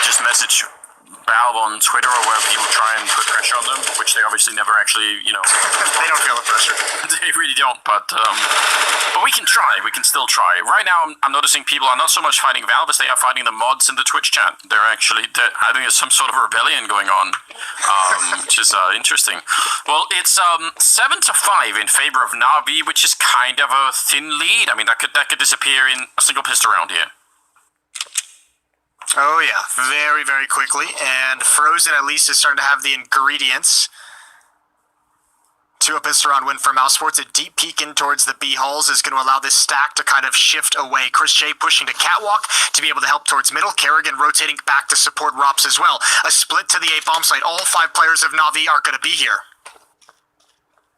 just message Valve on Twitter or where people try and put pressure on them, which they obviously never actually, they don't feel the pressure. They really don't, but we can try. We can still try. Right now, I'm noticing people are not so much fighting Valve as they are fighting the mods in the Twitch chat. I think there's some sort of rebellion going on, which is interesting. Well, it's 7-5 in favor of Navi, which is kind of a thin lead. I mean, that could disappear in a single pistol round here. Oh yeah, very, very quickly, and Frozen at least is starting to have the ingredients to a pistol round win for Mouseesport. A deep peek in towards the B halls is going to allow this stack to kind of shift away. Csgo pushing to Catwalk to be able to help towards middle. Kerrigan rotating back to support Rops as well. A split to the A bomb site. All 5 players of Navi are going to be here.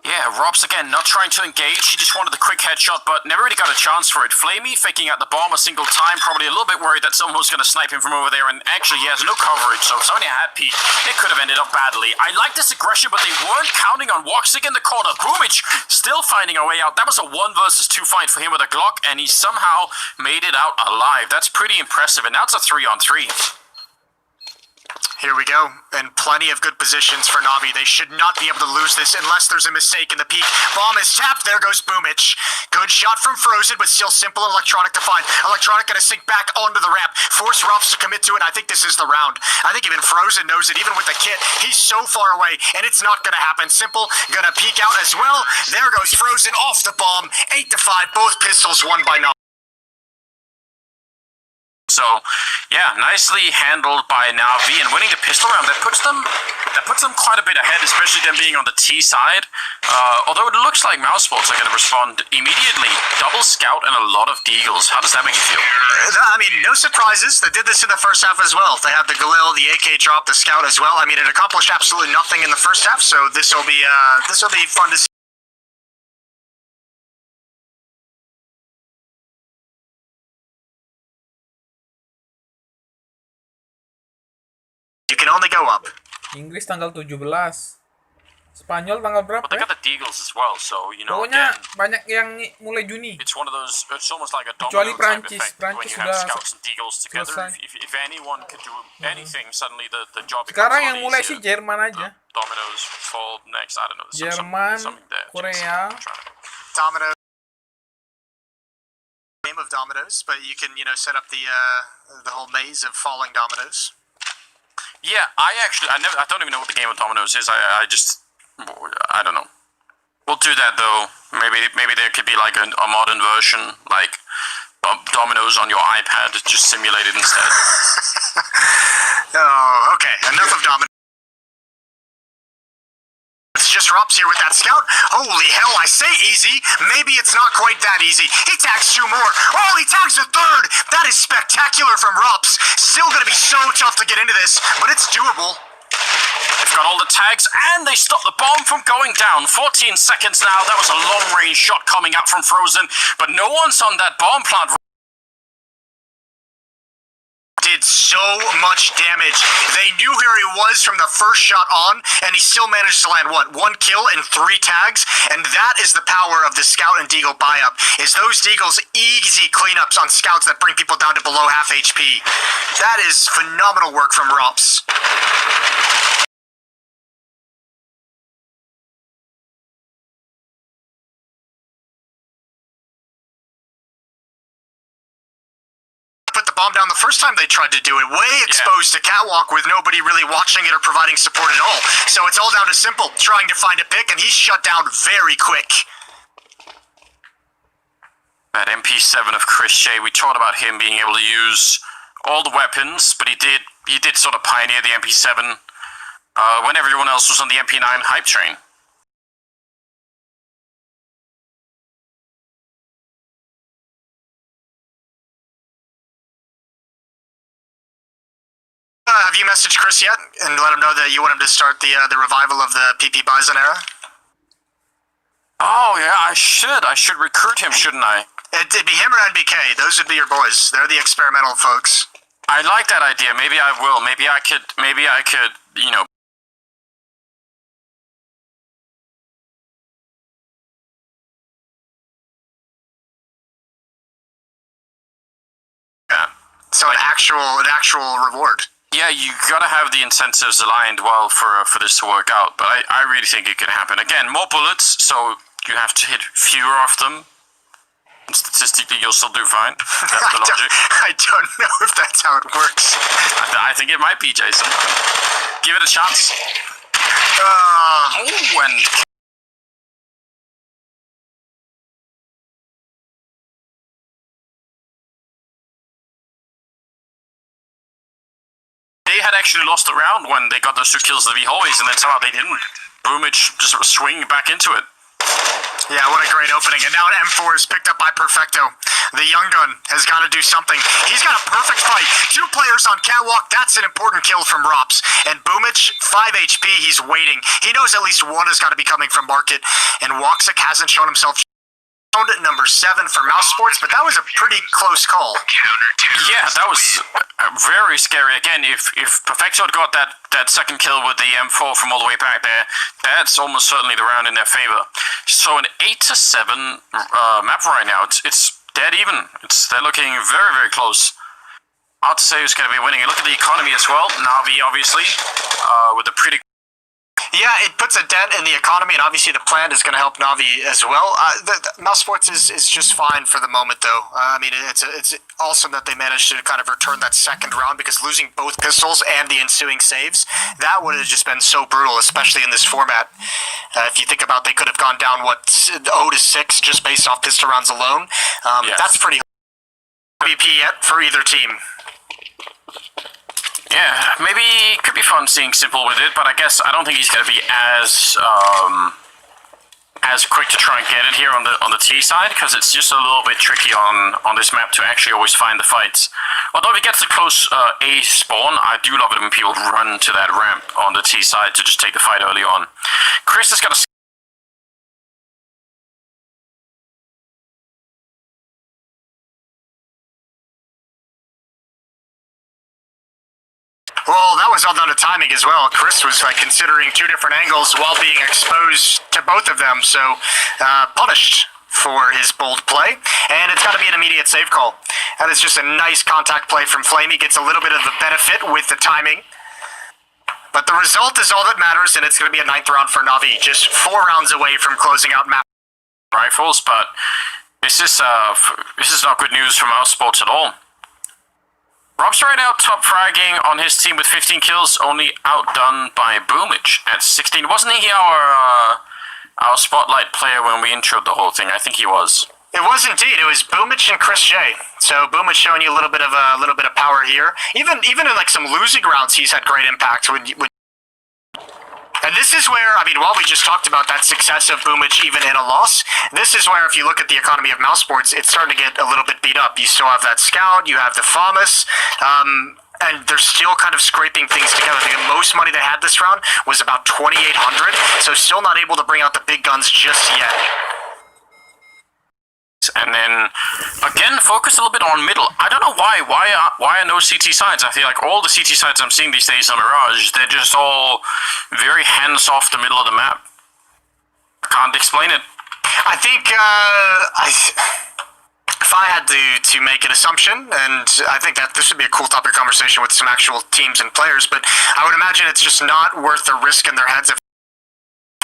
Yeah, Robs again, not trying to engage. He just wanted the quick headshot, but never really got a chance for it. Flamey faking out the bomb a single time, probably a little bit worried that someone was going to snipe him from over there, and actually he has no coverage, so if somebody had peeked, it could have ended up badly. I like this aggression, but they weren't counting on Woxic in the corner. Boomich still finding a way out. That was a 1 versus 2 fight for him with a Glock, and he somehow made it out alive. That's pretty impressive, and now it's a 3-on-3. Here we go, and plenty of good positions for Navi. They should not be able to lose this unless there's a mistake in the peak. Bomb is tapped, there goes Boomich. Good shot from Frozen, but still simple and Electronic to find. Electronic gonna sink back onto the ramp, force Ruffs to commit to it. I think this is the round. I think even Frozen knows it, even with the kit. He's so far away, and it's not gonna happen. Simple, gonna peek out as well. There goes Frozen off the bomb. 8-5, both pistols won by Navi. So, yeah, nicely handled by Navi, and winning the pistol round, that puts them quite a bit ahead, especially them being on the T side. Although it looks like Mousesports are going to respond immediately. Double scout and a lot of deagles. How does that make you feel? I mean, no surprises. They did this in the first half as well. They had the Galil, the AK drop, the scout as well. I mean, it accomplished absolutely nothing in the first half, so this will be fun to see. You can only go up. Inggris tanggal 17. Spanyol tanggal berapa But they ya? got the deagles as well, so Pokoknya again, banyak yang mulai Juni. it's one of those. It's almost like a Kecuali domino type Prancis. effect when Prancis you have sudah scouts and deagles together. selesai. If anyone could do anything, suddenly the job becomes Sekarang a lot yang mulai easier. sih Jerman aja. Dominoes fall next. I don't know. Jerman, something there. Korea. Dominoes. Game of dominoes, but you can set up the whole maze of falling dominoes. Yeah, I don't even know what the game of dominoes is. I don't know. We'll do that though. Maybe there could be like a modern version, like dominoes on your iPad, just simulated instead. Oh, okay. Enough of dominoes. It's just Rops here with that scout. Holy hell, I say easy. Maybe it's not quite that easy. He tags 2 more. Oh, he tags a 3rd. That is spectacular from Rops. Still going to be so tough to get into this, but it's doable. They've got all the tags, and they stopped the bomb from going down. 14 seconds now. That was a long-range shot coming out from Frozen, but no one's on that bomb plant. Did so much damage. They knew where he was from the first shot on, and he still managed to land, 1 kill and 3 tags, and that is the power of the scout and deagle buy-up, is those deagles easy cleanups on scouts that bring people down to below half HP. That is phenomenal work from Rops. Bomb down the first time they tried to do it, way exposed to Catwalk with nobody really watching it or providing support at all. So it's all down to Simple, trying to find a pick, and he's shut down very quick. That MP7 of Csgo, we talked about him being able to use all the weapons, but he did sort of pioneer the MP7 when everyone else was on the MP9 hype train. Have you messaged Chris yet and let him know that you want him to start the revival of the PP Bison era? Oh yeah, I should recruit him, shouldn't I? It'd be him or NBK. Those would be your boys. They're the experimental folks. I like that idea. Maybe I will. Maybe I could, So an actual reward. Yeah, you gotta have the incentives aligned well for this to work out, but I really think it can happen. Again, more bullets, so you have to hit fewer of them. And statistically, you'll still do fine. That's the logic. I don't know if that's how it works. I think it might be, Jason. Give it a chance. And they had actually lost the round when they got those 2 kills in the hallways, and then somehow they didn't. Boomich just swing back into it. Yeah, what a great opening. And now M4 is picked up by Perfecto. The young gun has got to do something. He's got a perfect fight. 2 players on catwalk. That's an important kill from Rops. And Boomich, 5 HP. He's waiting. He knows at least one has got to be coming from Market. And Woxic hasn't shown himself. Number 7 for Mousesports, but that was a pretty close call. Yeah, that was very scary. Again, if Perfecto had got that second kill with the M4 from all the way back there, that's almost certainly the round in their favor. So an 8-7 map right now. It's dead even. They're looking very, very close. Hard to say who's going to be winning. You look at the economy as well. Navi, obviously, with a pretty. Yeah, it puts a dent in the economy, and obviously the plan is going to help Navi as well. The Mousesports is just fine for the moment, though. I mean, it's awesome that they managed to kind of return that second round, because losing both pistols and the ensuing saves, that would have just been so brutal, especially in this format. If you think about, they could have gone down, 0-6 just based off pistol rounds alone. Yes. That's pretty MVP yet for either team. Yeah, maybe it could be fun seeing Simple with it, but I guess I don't think he's going to be as quick to try and get it here on the T side, because it's just a little bit tricky on this map to actually always find the fights. Although if he gets a close A spawn, I do love it when people run to that ramp on the T side to just take the fight early on. Chris has got a Well, that was all down to timing as well. Chris was considering 2 different angles while being exposed to both of them, so punished for his bold play, and it's got to be an immediate save call. That is just a nice contact play from Flame. He gets a little bit of the benefit with the timing, but the result is all that matters, and it's going to be a 9th round for Navi, just 4 rounds away from closing out map rifles, but this is not good news for Mousesports at all. Rob's right now top fragging on his team with 15 kills, only outdone by Boomich at 16. Wasn't he our spotlight player when we introed the whole thing? I think he was. It was indeed. It was Boomich and Chris J. So Boomich showing you a little bit of power here. Even in like some losing rounds, he's had great impact when and this is where, I mean, while we just talked about that success of Boomich even in a loss, this is where, if you look at the economy of Mousesports, it's starting to get a little bit beat up. You still have that Scout, you have the Famas, and they're still kind of scraping things together. The most money they had this round was about 2,800, so still not able to bring out the big guns just yet. And then, again, focus a little bit on middle. I don't know why. Why are no CT sides? I feel like all the CT sides I'm seeing these days on Mirage, they're just all very hands-off the middle of the map. Can't explain it. I think, if I had to make an assumption, and I think that this would be a cool topic of conversation with some actual teams and players, but I would imagine it's just not worth the risk in their heads if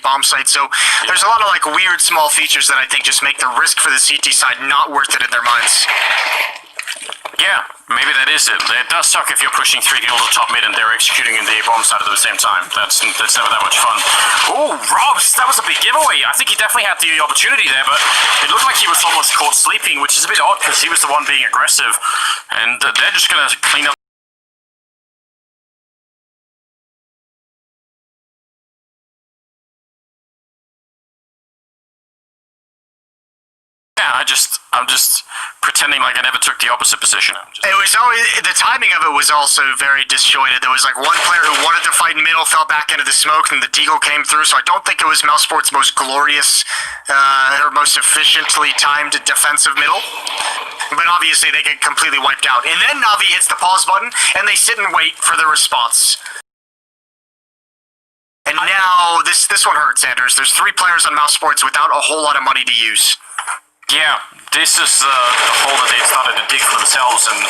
bomb site, so there's a lot of like weird small features that I think just make the risk for the CT side not worth it in their minds. Yeah, maybe that is it. It does suck if you're pushing 3 people to top mid and they're executing in the bomb side at the same time. That's never that much fun. Oh, Robs, that was a big giveaway. I think he definitely had the opportunity there, but it looked like he was almost caught sleeping, which is a bit odd because he was the one being aggressive, and they're just gonna clean up. Yeah, I'm just pretending like I never took the opposite position. It was always, the timing of it was also very disjointed. There was like one player who wanted to fight in middle, fell back into the smoke, and the Deagle came through, so I don't think it was Mousesport's most glorious or most efficiently timed defensive middle. But obviously they get completely wiped out. And then Navi hits the pause button, and they sit and wait for the response. And now, this one hurts, Anders. There's 3 players on Mousesports without a whole lot of money to use. Yeah, this is the hole that they started to dig for themselves, and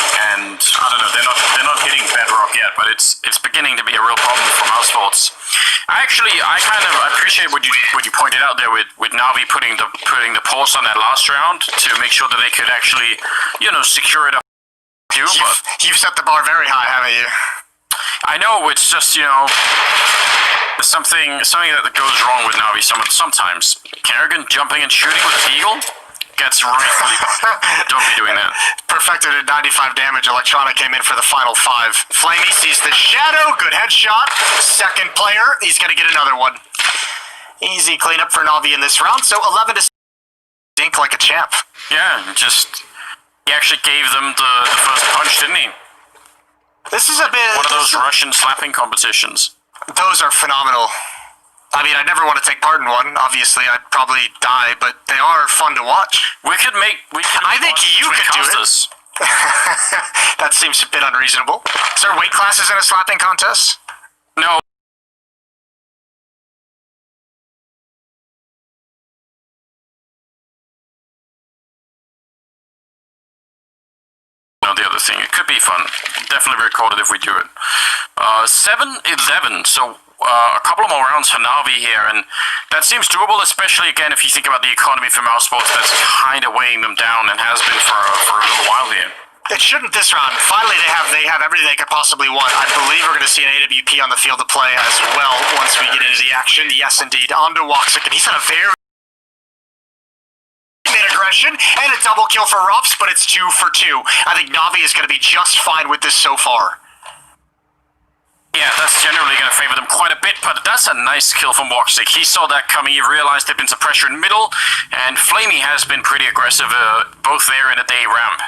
I don't know, they're not hitting bedrock yet, but it's beginning to be a real problem for Mousesports. I kind of appreciate what you pointed out there with Navi putting the pause on that last round to make sure that they could actually, secure it up. You've set the bar very high, haven't you? I know, it's just, something that goes wrong with Navi sometimes. Kerrigan jumping and shooting with the eagle gets really bad. Don't be doing that. Perfected at 95 damage. Electronic came in for the final 5. Flamey sees the shadow. Good headshot. Second player. He's going to get another one. Easy cleanup for Navi in this round. So 11 to dink like a champ. Yeah, he actually gave them the first punch, didn't he? This is a bit... One of those Russian slapping competitions. Those are phenomenal. I mean, I'd never want to take part in one. Obviously, I'd probably die, but they are fun to watch. I think you could do it. That seems a bit unreasonable. Is there weight classes in a slapping contest? No. The other thing, it could be fun. Definitely record it if we do it. 7-11, so a couple of more rounds for Navi here, and that seems doable, especially again if you think about the economy for Mousesports that's kind of weighing them down and has been for a little while here. It shouldn't this round. Finally, they have everything they could possibly want. I believe we're going to see an AWP on the field of play as well once we get into the action. Yes, indeed. On to Woxic, and he's had a very aggression and a double kill for Rops, but it's 2 for 2. I think Navi is going to be just fine with this so far. Yeah, that's generally going to favor them quite a bit, but that's a nice kill from Woxic. He saw that coming, he realized there'd been some pressure in middle, and Flamey has been pretty aggressive both there and at the A ramp.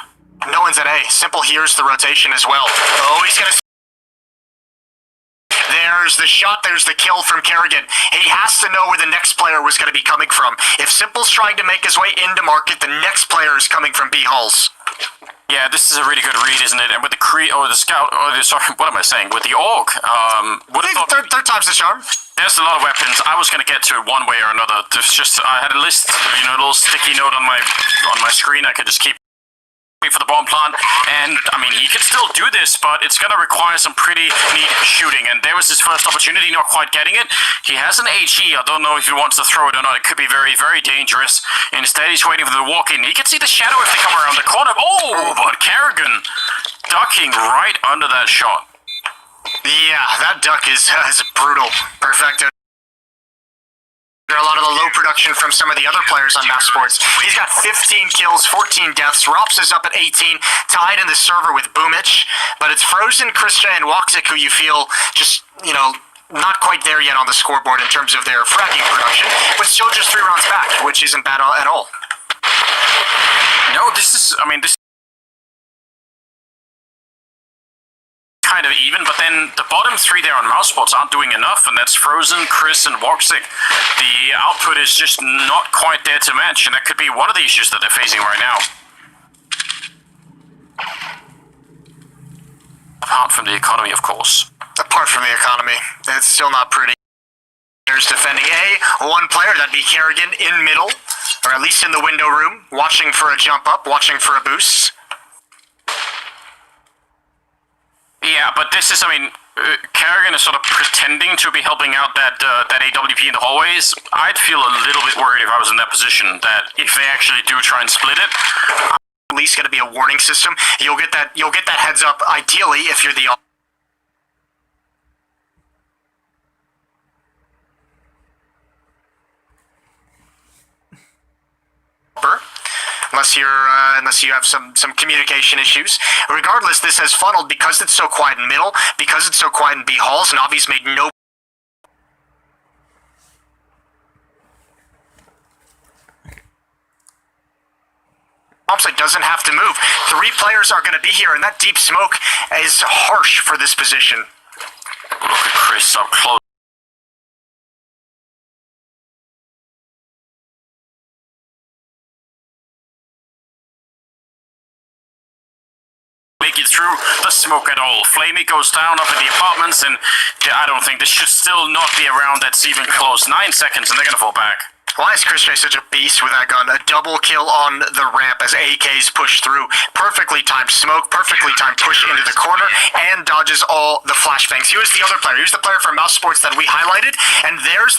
No one's at A. Simple hears the rotation as well. Oh, he's going to... There's the shot, there's the kill from Kerrigan. He has to know where the next player was going to be coming from. If Simple's trying to make his way into market, the next player is coming from B halls. Yeah, this is a really good read, isn't it? And with the the scout, sorry, what am I saying? With the AUG, third time's the charm. There's a lot of weapons. I was going to get to it one way or another. There's just, I had a list, a little sticky note on my screen. I could just keep for the bomb plant, and I mean, he could still do this, but it's going to require some pretty neat shooting, and there was his first opportunity, not quite getting it. He has an HE, I don't know if he wants to throw it or not. It could be very, very dangerous. Instead, he's waiting for the walk-in. He can see the shadow if they come around the corner. Oh, but Kerrigan ducking right under that shot. Yeah, that duck is brutal. Perfecto. A lot of the low production from some of the other players on Mousesports. He's got 15 kills, 14 deaths. Rops is up at 18, tied in the server with Boomich. But it's Frozen, Krista, and Woxic who you feel just, not quite there yet on the scoreboard in terms of their fragging production, but still just 3 rounds back, which isn't bad at all. No, this is kind of even, but then the bottom 3 there on Mousesports aren't doing enough, and that's Frozen, Chris, and Woxic. The output is just not quite there to match, and that could be one of the issues that they're facing right now. Apart from the economy, of course. Apart from the economy, it's still not pretty. There's defending A, one player, that'd be Kerrigan, in middle, or at least in the window room, watching for a jump up, watching for a boost. Yeah, but this is, Kerrigan is sort of pretending to be helping out that AWP in the hallways. I'd feel a little bit worried if I was in that position, that if they actually do try and split it, at least going to be a warning system. You'll get that heads up, ideally, if you're the... Unless you have some communication issues. Regardless, this has funneled because it's so quiet in middle, because it's so quiet in B halls, Navi's made no... Bombsite doesn't have to move. 3 players are going to be here, and that deep smoke is harsh for this position. Look at Chris up close. Make it through the smoke at all. Flamey goes down up in the apartments, and I don't think this should still not be around. That's even close. 9 seconds, and they're going to fall back. Why is Chris J such a beast with that gun? A double kill on the ramp as AKs push through. Perfectly timed smoke, perfectly timed push into the corner, and dodges all the flashbangs. He was the other player. He was the player from Mouseesport that we highlighted, and there's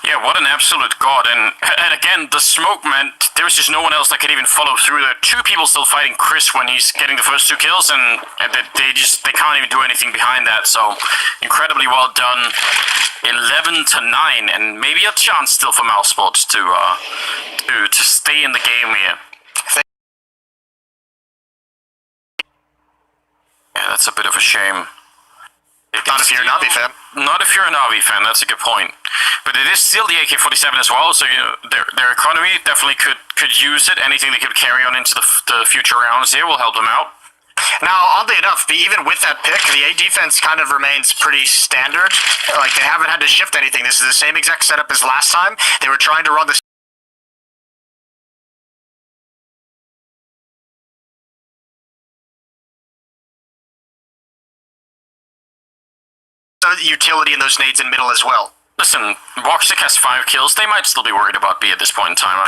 Yeah, what an absolute god. And again, the smoke meant there was just no one else that could even follow through. There are two people still fighting Chris when he's getting the first 2 kills, and they can't even do anything behind that. So incredibly well done. 11-9, and maybe a chance still for Mouseesport to stay in the game here. Yeah, that's a bit of a shame. not if you're a Navi fan. Not if you're a Navi fan, that's a good point. But it is still the AK-47 as well, so you know, their economy definitely could use it. Anything they could carry on into the future rounds here will help them out. Now, oddly enough, even with that pick, the A defense kind of remains pretty standard. Like, they haven't had to shift anything. This is the same exact setup as last time. They were trying to run the utility in those nades in middle as well. Listen, Woxic has 5 kills. They might still be worried about B at this point in time.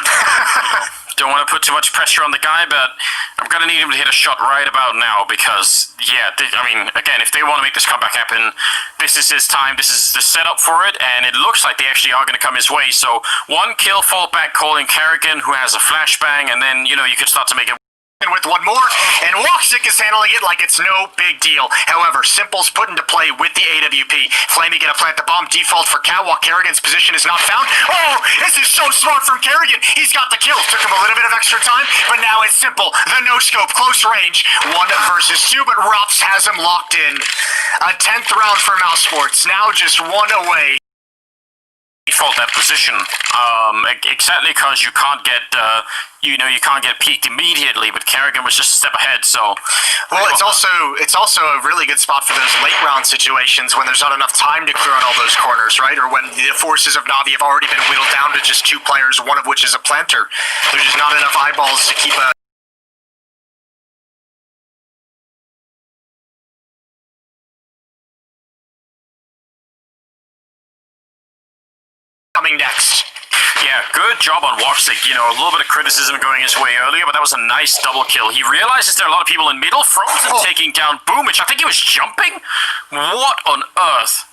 Don't want to put too much pressure on the guy, but I'm going to need him to hit a shot right about now because, yeah, I mean, again, if they want to make this comeback happen, this is his time. This is the setup for it, and it looks like they actually are going to come his way. So 1 kill, fall back, calling Kerrigan, who has a flashbang, and then, you know, you could start to make it with 1 more, and Woxic is handling it like it's no big deal. However, Simple's put into play with the AWP. Flamey gonna plant the bomb, default for Catwalk. Kerrigan's position is not found. Oh, this is so smart from Kerrigan. He's got the kill. Took him a little bit of extra time, but now it's Simple. The no-scope, close range, 1 versus 2, but Rops has him locked in. A 10th round for Mousesports, now just 1 away. Default that position, exactly because you can't get, you can't get peaked immediately, but Kerrigan was just a step ahead, so... Well, it's also a really good spot for those late round situations when there's not enough time to clear out all those corners, right? Or when the forces of Navi have already been whittled down to just 2 players, one of which is a planter. There's just not enough eyeballs to keep a... Coming next. Yeah, good job on Woxic. You know, a little bit of criticism going his way earlier, but that was a nice double kill. He realizes there are a lot of people in middle. Frozen taking down Boomich. I think he was jumping. What on earth?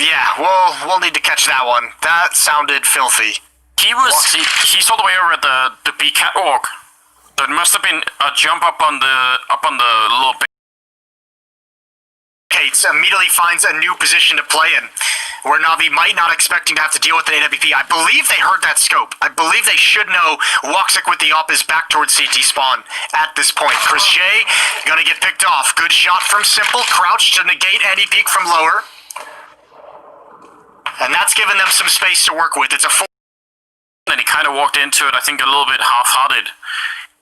Yeah, we'll need to catch that one. That sounded filthy. He's all the way over at the B catwalk. There must have been a jump up on the little bit. Cates immediately finds a new position to play in, where Navi might not expecting to have to deal with an AWP. I believe they heard that scope. I believe they should know Woxic with the op is back towards CT spawn at this point. Chris J gonna get picked off. Good shot from Simple, crouched to negate any peek from lower. And that's given them some space to work with. It's a 4. And he kind of walked into it, I think, a little bit half-hearted.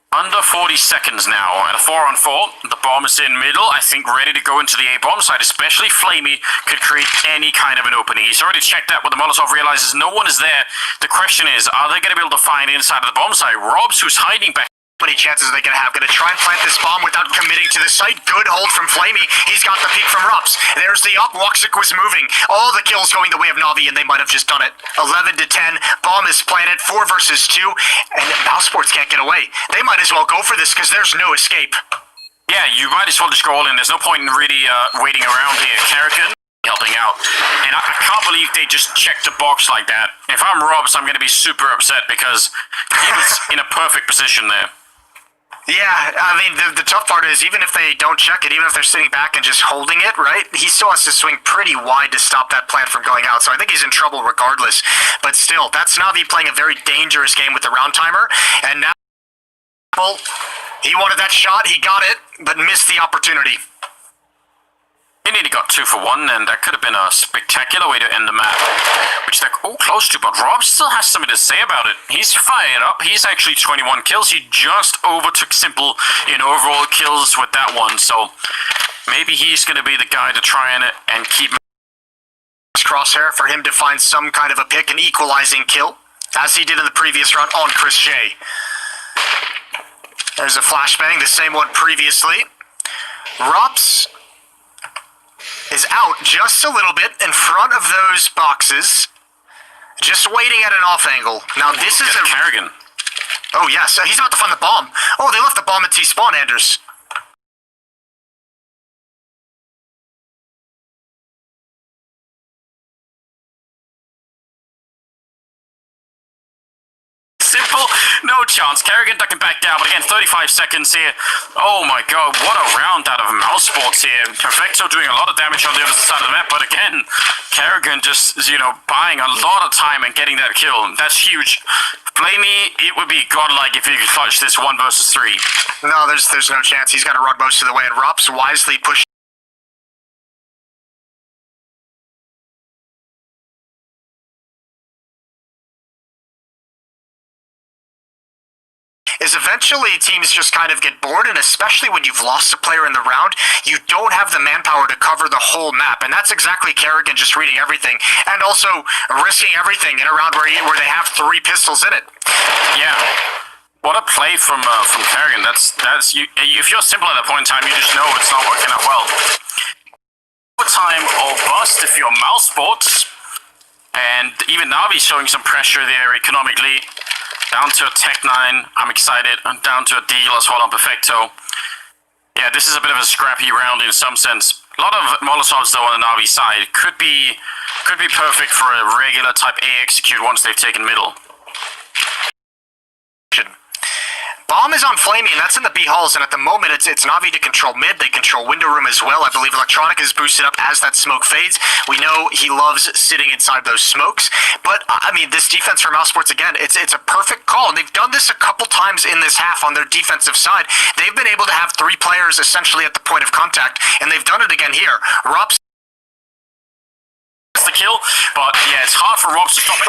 Under 40 seconds now, and a 4-on-4. The bomb is in middle, I think ready to go into the A-bomb side, especially Flamey could create any kind of an opening. He's already checked that with the Molotov, realizes no one is there. The question is, are they going to be able to find inside of the bomb side? Robs, who's hiding back. How many chances are they going to have? Going to try and plant this bomb without committing to the site. Good hold from Flamey. He's got the peek from Rups. There's the up. Woxic was moving. All the kills going the way of Navi, and they might have just done it. 11-10. Bomb is planted. 4 versus 2. And Mousesports can't get away. They might as well go for this because there's no escape. Yeah, you might as well just go all in. There's no point in really waiting around here. Kerrigan helping out. And I can't believe they just checked the box like that. If I'm Robs, I'm going to be super upset because he was in a perfect position there. Yeah, I mean, the tough part is even if they don't check it, even if they're sitting back and just holding it, right, he still has to swing pretty wide to stop that plant from going out. So I think he's in trouble regardless. But still, that's Navi playing a very dangerous game with the round timer. And now, well, he wanted that shot, he got it, but missed the opportunity. He nearly got 2 for 1, and that could have been a spectacular way to end the map, which they're all close to, but Rob still has something to say about it. He's fired up. He's actually 21 kills. He just overtook Simple in overall kills with that one, so maybe he's going to be the guy to try and keep Crosshair for him to find some kind of a pick, an equalizing kill, as he did in the previous round on Chris J. There's a flashbang, the same one previously. Rops is out just a little bit in front of those boxes, just waiting at an off angle. Now this is a Kerrigan. Oh yes, he's about to find the bomb. Oh, they left the bomb at T-spawn, Anders. Simple, no chance. Kerrigan ducking back down, but again, 35 seconds here. Oh my god, what a round out of Mouseesport here. Perfecto doing a lot of damage on the other side of the map, but again, Kerrigan just, buying a lot of time and getting that kill. That's huge. Flamey, it would be godlike if you could clutch this 1 versus 3. No, there's no chance. He's got to run most of the way, and Rops wisely pushed. Is eventually teams just kind of get bored, and especially when you've lost a player in the round, you don't have the manpower to cover the whole map, and that's exactly Kerrigan just reading everything, and also risking everything in a round where they have 3 pistols in it. Yeah. What a play from Kerrigan. That's you. If you're simple at that point in time, you just know it's not working out well. Time or bust if you're Mouseesport, and even Navi showing some pressure there economically. Down to a Tech 9, I'm excited. I'm down to a deal as well on Perfecto. Yeah, this is a bit of a scrappy round in some sense. A lot of Molotovs though on the Navi side. Could be perfect for a regular type A execute once they've taken middle. Bomb is on Flamey, and that's in the B halls, and at the moment it's Navi to control mid. They control window room as well. I believe Electronic is boosted up as that smoke fades. We know he loves sitting inside those smokes, but I mean, this defense for Mousesports, again, it's a perfect call, and they've done this a couple times in this half on their defensive side. They've been able to have 3 players essentially at the point of contact, and they've done it again here. Rops the kill, but yeah, it's hard for Robs to stop it.